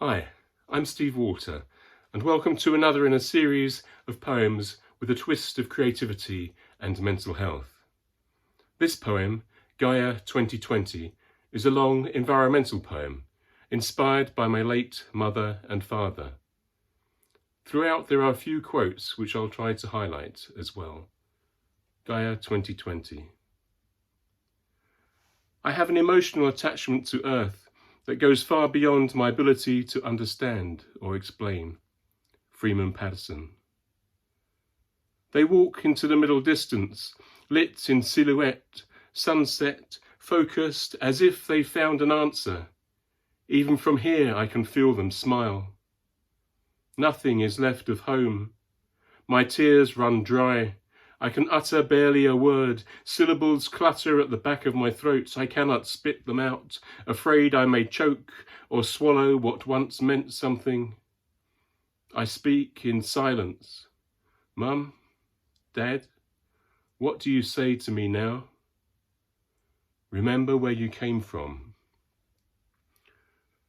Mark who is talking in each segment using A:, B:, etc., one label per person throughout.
A: Hi, I'm Steve Walter, and welcome to another in a series of poems with a twist of creativity and mental health. This poem, Gaia 2020, is a long environmental poem inspired by my late mother and father. Throughout there are a few quotes which I'll try to highlight as well. Gaia 2020. I have an emotional attachment to Earth that goes far beyond my ability to understand or explain. Freeman Patterson. They walk into the middle distance, lit in silhouette, sunset, focused as if they found an answer. Even from here I can feel them smile. Nothing is left of home. My tears run dry. I can utter barely a word. Syllables clutter at the back of my throat. I cannot spit them out, afraid I may choke or swallow what once meant something. I speak in silence. Mum, Dad, what do you say to me now? Remember where you came from.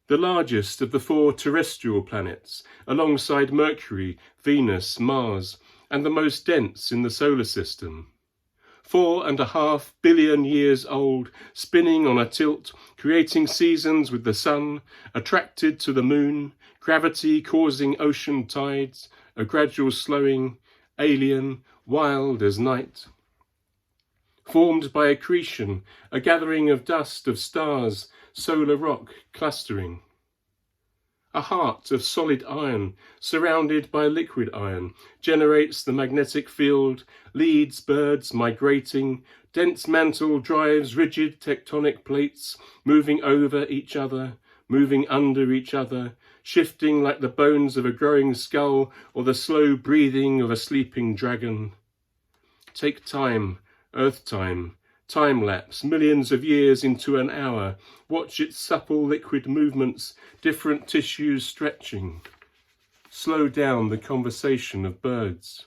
A: The largest of the 4 terrestrial planets, alongside Mercury, Venus, Mars, and the most dense in the solar system. 4.5 billion years old, spinning on a tilt, creating seasons with the sun, attracted to the moon, gravity causing ocean tides, a gradual slowing, alien, wild as night. Formed by accretion, a gathering of dust of stars, solar rock clustering. A heart of solid iron, surrounded by liquid iron, generates the magnetic field, leads birds migrating, dense mantle drives rigid tectonic plates, moving over each other, moving under each other, shifting like the bones of a growing skull or the slow breathing of a sleeping dragon. Take time, Earth time, time-lapse, millions of years into an hour. Watch its supple liquid movements, different tissues stretching. Slow down the conversation of birds.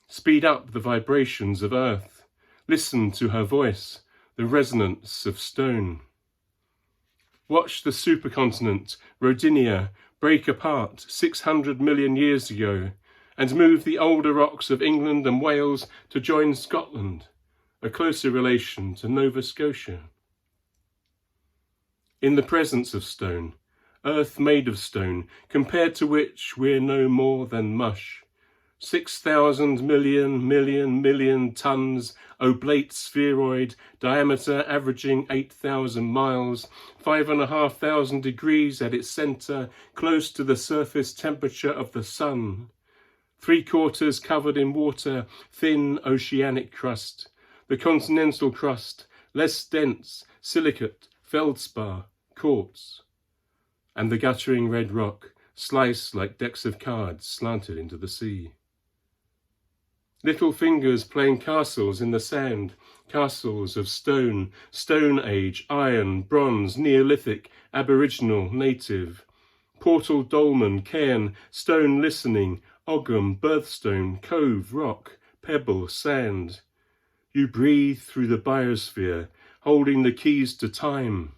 A: Speed up the vibrations of Earth. Listen to her voice, the resonance of stone. Watch the supercontinent, Rodinia, break apart 600 million years ago and move the older rocks of England and Wales to join Scotland, a closer relation to Nova Scotia. In the presence of stone, earth made of stone, compared to which we're no more than mush. 6,000 million tons, oblate spheroid, diameter averaging 8,000 miles, 5,500 degrees at its centre, close to the surface temperature of the sun. 3/4 covered in water, thin oceanic crust. The continental crust, less dense, silicate, feldspar, quartz. And the guttering red rock, sliced like decks of cards slanted into the sea. Little fingers playing castles in the sand, castles of stone, Stone Age, iron, bronze, Neolithic, Aboriginal, native. Portal, dolmen, cairn, stone listening, ogham, birthstone, cove, rock, pebble, sand. You breathe through the biosphere, holding the keys to time,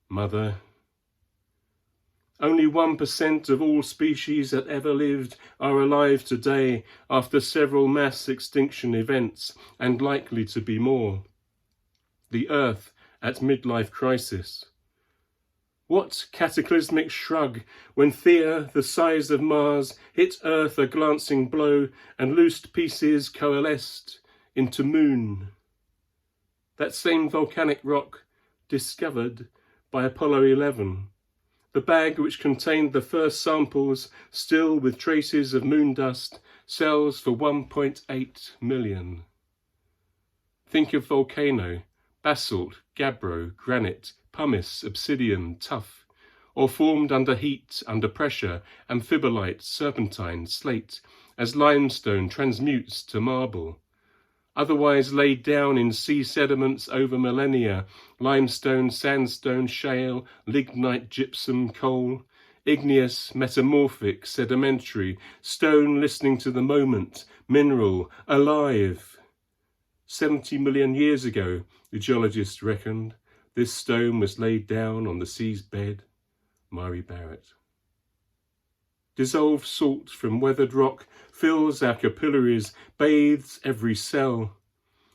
A: Mother. Only 1% of all species that ever lived are alive today after several mass extinction events, and likely to be more. The Earth at midlife crisis. What cataclysmic shrug when Thea, the size of Mars, hit Earth a glancing blow and loosed pieces coalesced into moon. That same volcanic rock discovered by Apollo 11. The bag which contained the first samples, still with traces of moon dust, sells for 1.8 million. Think of volcano, basalt, gabbro, granite, pumice, obsidian, tuff, or formed under heat, under pressure, amphibolite, serpentine, slate, as limestone transmutes to marble. Otherwise laid down in sea sediments over millennia, limestone, sandstone, shale, lignite, gypsum, coal, igneous, metamorphic, sedimentary, stone listening to the moment, mineral, alive. 70 million years ago, the geologists reckoned, this stone was laid down on the sea's bed. Murray Barrett. Dissolved salt from weathered rock fills our capillaries, bathes every cell.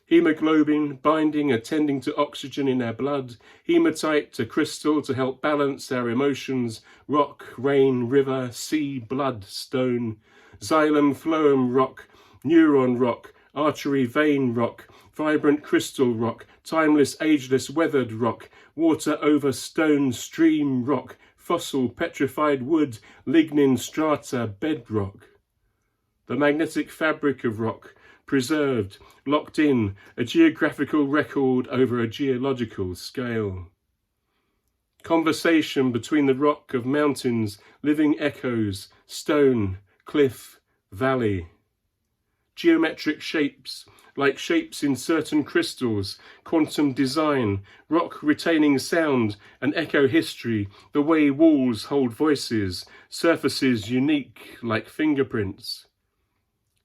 A: Hemoglobin binding, attending to oxygen in our blood. Hematite, a crystal to help balance our emotions. Rock, rain, river, sea, blood, stone. Xylem, phloem rock, neuron rock, artery, vein rock, vibrant crystal rock, timeless, ageless, weathered rock, water over stone, stream rock, fossil, petrified wood, lignin strata, bedrock. The magnetic fabric of rock, preserved, locked in, a geographical record over a geological scale. Conversation between the rock of mountains, living echoes, stone, cliff, valley. Geometric shapes, like shapes in certain crystals, quantum design, rock retaining sound, an echo history, the way walls hold voices, surfaces unique like fingerprints.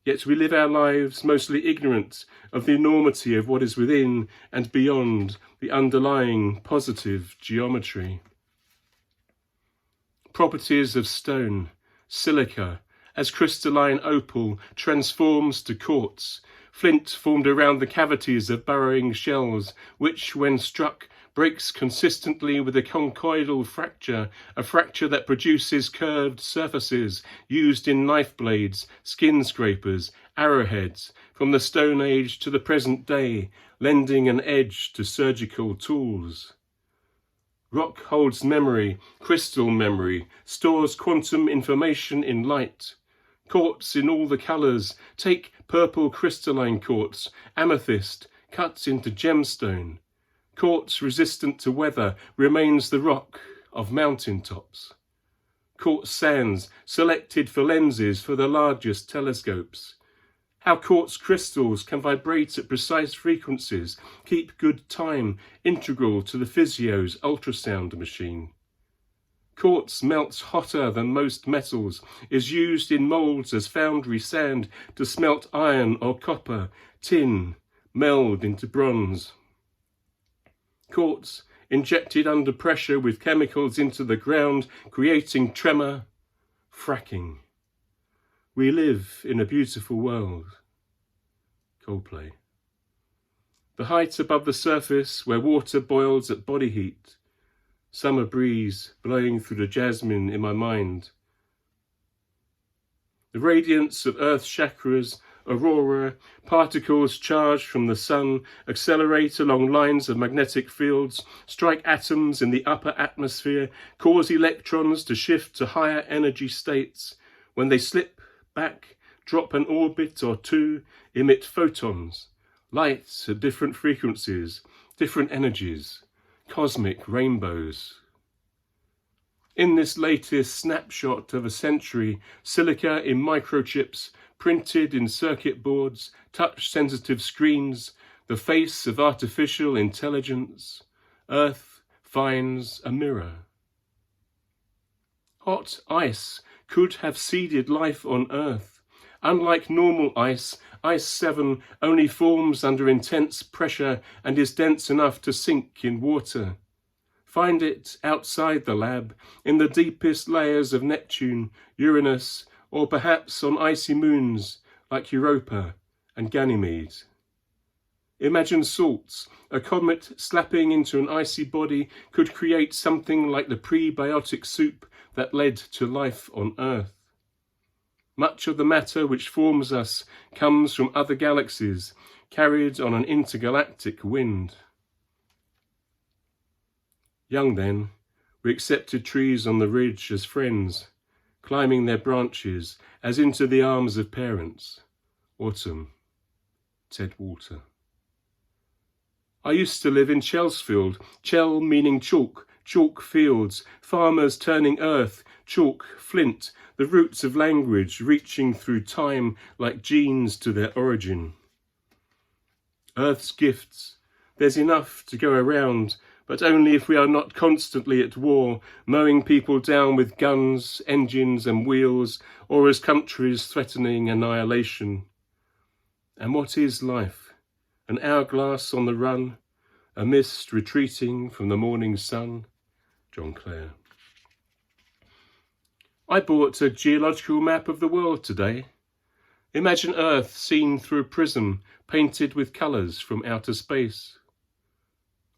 A: Yet we live our lives mostly ignorant of the enormity of what is within and beyond the underlying positive geometry. Properties of stone, silica, as crystalline opal transforms to quartz, flint formed around the cavities of burrowing shells, which, when struck, breaks consistently with a conchoidal fracture, a fracture that produces curved surfaces used in knife blades, skin scrapers, arrowheads, from the Stone Age to the present day, lending an edge to surgical tools. Rock holds memory, crystal memory, stores quantum information in light. Quartz in all the colours, take purple crystalline quartz, amethyst, cut into gemstone. Quartz resistant to weather remains the rock of mountain tops. Quartz sands selected for lenses for the largest telescopes. How quartz crystals can vibrate at precise frequencies, keep good time, integral to the physio's ultrasound machine. Quartz melts hotter than most metals, is used in moulds as foundry sand to smelt iron or copper, tin, meld into bronze. Quartz injected under pressure with chemicals into the ground, creating tremor, fracking. We live in a beautiful world. Coldplay. The height above the surface where water boils at body heat. Summer breeze blowing through the jasmine in my mind. The radiance of Earth's chakras, aurora, particles charged from the sun, accelerate along lines of magnetic fields, strike atoms in the upper atmosphere, cause electrons to shift to higher energy states. When they slip back, drop an orbit or two, emit photons, lights at different frequencies, different energies, cosmic rainbows. In this latest snapshot of a century, silica in microchips, printed in circuit boards, touch-sensitive screens, the face of artificial intelligence, Earth finds a mirror. Hot ice could have seeded life on Earth. Unlike normal ice, Ice 7 only forms under intense pressure and is dense enough to sink in water. Find it outside the lab, in the deepest layers of Neptune, Uranus, or perhaps on icy moons like Europa and Ganymede. Imagine salts. A comet slapping into an icy body could create something like the prebiotic soup that led to life on Earth. Much of the matter which forms us comes from other galaxies, carried on an intergalactic wind. Young then, we accepted trees on the ridge as friends, climbing their branches as into the arms of parents. Autumn. Ted Walter. I used to live in Chelsfield, Chell meaning chalk, chalk fields, farmers turning earth, chalk, flint, the roots of language reaching through time like genes to their origin. Earth's gifts, there's enough to go around, but only if we are not constantly at war, mowing people down with guns, engines and wheels, or as countries threatening annihilation. And what is life? An hourglass on the run, a mist retreating from the morning sun. John Clare. I bought a geological map of the world today. Imagine Earth seen through a prism painted with colours from outer space.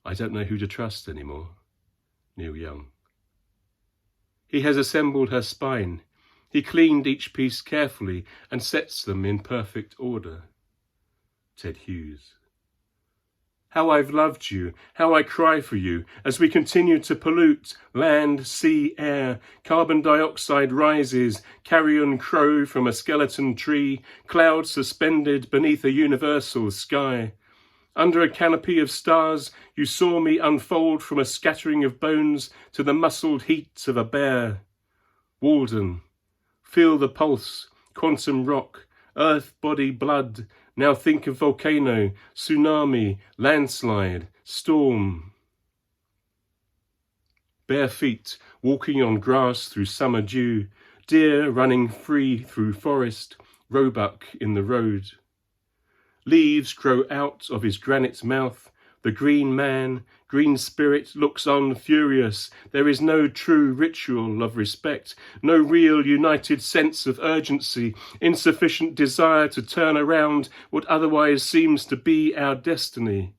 A: I don't know who to trust anymore. Neil Young. He has assembled her spine. He cleaned each piece carefully and sets them in perfect order. Ted Hughes. How I've loved you, how I cry for you, as we continue to pollute land, sea, air. Carbon dioxide rises, carrion crow from a skeleton tree, clouds suspended beneath a universal sky. Under a canopy of stars, you saw me unfold from a scattering of bones to the muscled heat of a bear. Walden, feel the pulse, quantum rock, earth, body, blood. Now think of volcano, tsunami, landslide, storm. Bare feet, walking on grass through summer dew, deer running free through forest, roebuck in the road. Leaves grow out of his granite mouth. The green man, green spirit, looks on furious. There is no true ritual of respect, no real united sense of urgency, insufficient desire to turn around what otherwise seems to be our destiny.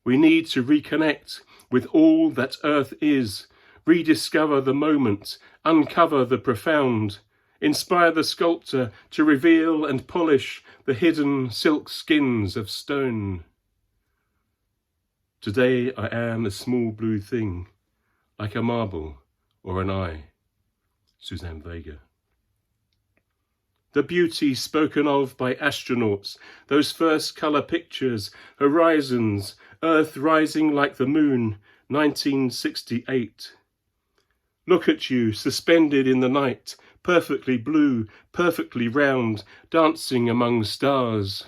A: We need to reconnect with all that Earth is, rediscover the moment, uncover the profound, inspire the sculptor to reveal and polish the hidden silk skins of stone. Today I am a small blue thing, like a marble or an eye. Suzanne Vega. The beauty spoken of by astronauts, those first colour pictures, horizons, Earth rising like the moon, 1968. Look at you, suspended in the night, perfectly blue, perfectly round, dancing among stars.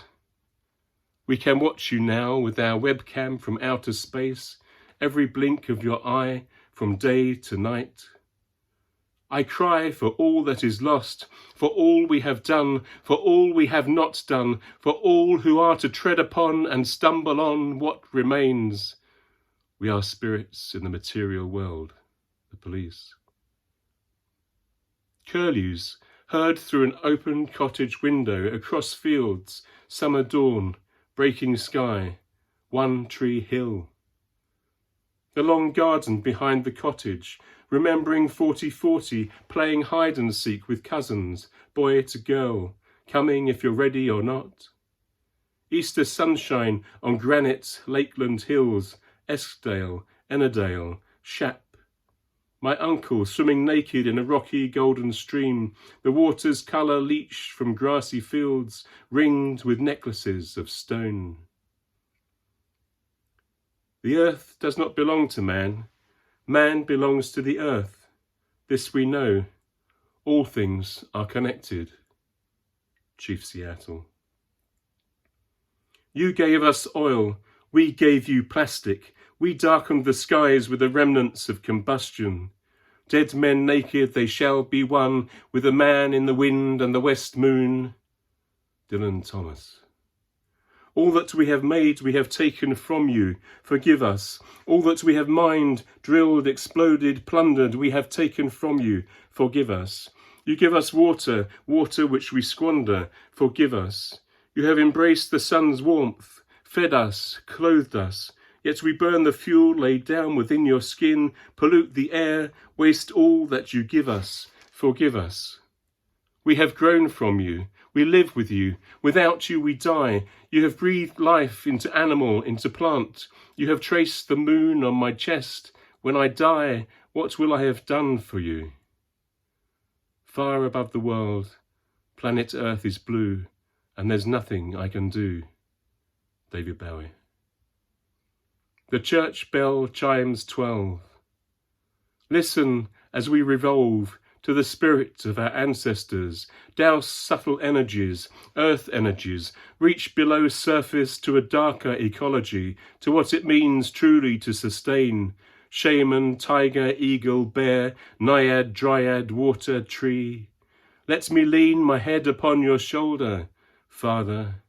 A: We can watch you now with our webcam from outer space, every blink of your eye from day to night. I cry for all that is lost, for all we have done, for all we have not done, for all who are to tread upon and stumble on what remains. We are spirits in the material world. The Police. Curlews heard through an open cottage window across fields, summer dawn, breaking sky, One Tree Hill. The long garden behind the cottage, remembering 40-40, playing hide and seek with cousins, boy to girl, coming if you're ready or not. Easter sunshine on granite Lakeland hills, Eskdale, Ennerdale, Shap. My uncle swimming naked in a rocky golden stream, the water's colour leached from grassy fields, ringed with necklaces of stone. The earth does not belong to man. Man belongs to the earth. This we know. All things are connected. Chief Seattle. You gave us oil. We gave you plastic. We darkened the skies with the remnants of combustion. Dead men naked, they shall be one with the man in the wind and the west moon. Dylan Thomas. All that we have made, we have taken from you. Forgive us. All that we have mined, drilled, exploded, plundered, we have taken from you. Forgive us. You give us water, water which we squander. Forgive us. You have embraced the sun's warmth, fed us, clothed us. Yet we burn the fuel laid down within your skin, pollute the air, waste all that you give us. Forgive us. We have grown from you. We live with you. Without you we die. You have breathed life into animal, into plant. You have traced the moon on my chest. When I die, what will I have done for you? Far above the world, planet Earth is blue, and there's nothing I can do. David Bowie. The church bell chimes 12. Listen as we revolve to the spirit of our ancestors, douse subtle energies, earth energies, reach below surface to a darker ecology, to what it means truly to sustain. Shaman, tiger, eagle, bear, naiad, dryad, water, tree. Let me lean my head upon your shoulder, Father.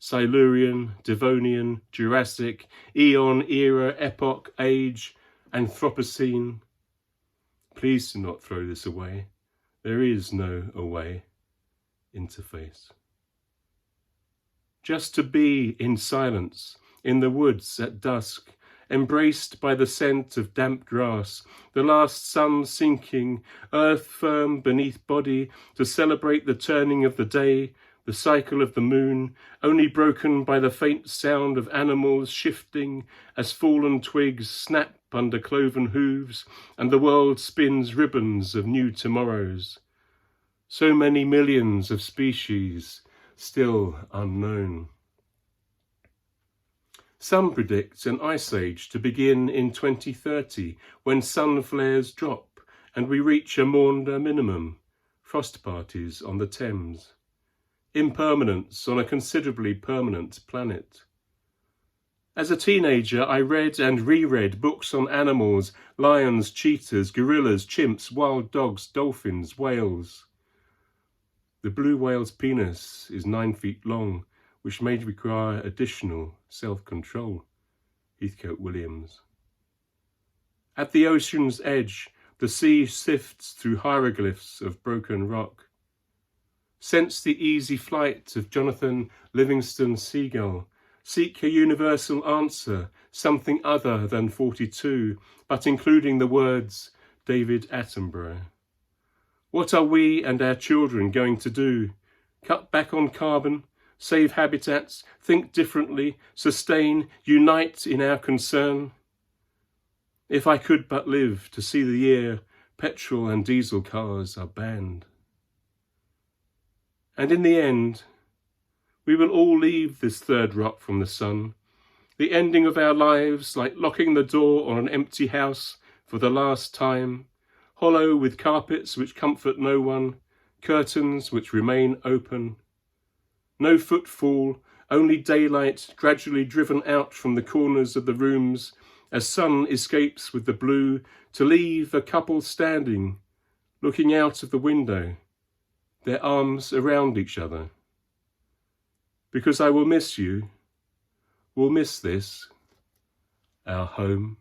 A: Silurian, Devonian, Jurassic, Eon, Era, Epoch, Age, Anthropocene. Please do not throw this away. There is no away interface. Just to be in silence, in the woods at dusk, embraced by the scent of damp grass, the last sun sinking, earth firm beneath body, to celebrate the turning of the day, the cycle of the moon, only broken by the faint sound of animals shifting as fallen twigs snap under cloven hooves, and the world spins ribbons of new tomorrows. So many millions of species still unknown. Some predict an ice age to begin in 2030, when sun flares drop and we reach a Maunder minimum, frost parties on the Thames, impermanence on a considerably permanent planet. As a teenager, I read and reread books on animals, lions, cheetahs, gorillas, chimps, wild dogs, dolphins, whales. The blue whale's penis is 9 feet long, which may require additional self-control. Heathcote Williams. At the ocean's edge, the sea sifts through hieroglyphs of broken rock. Sense the easy flight of Jonathan Livingston Seagull. Seek a universal answer, something other than 42, but including the words David Attenborough. What are we and our children going to do? Cut back on carbon? Save habitats, think differently, sustain, unite in our concern? If I could but live to see the year petrol and diesel cars are banned. And in the end, we will all leave this third rock from the sun, the ending of our lives like locking the door on an empty house for the last time, hollow with carpets which comfort no one, curtains which remain open. No footfall, only daylight gradually driven out from the corners of the rooms as sun escapes with the blue, to leave a couple standing, looking out of the window, their arms around each other. Because I will miss you, will miss this, our home.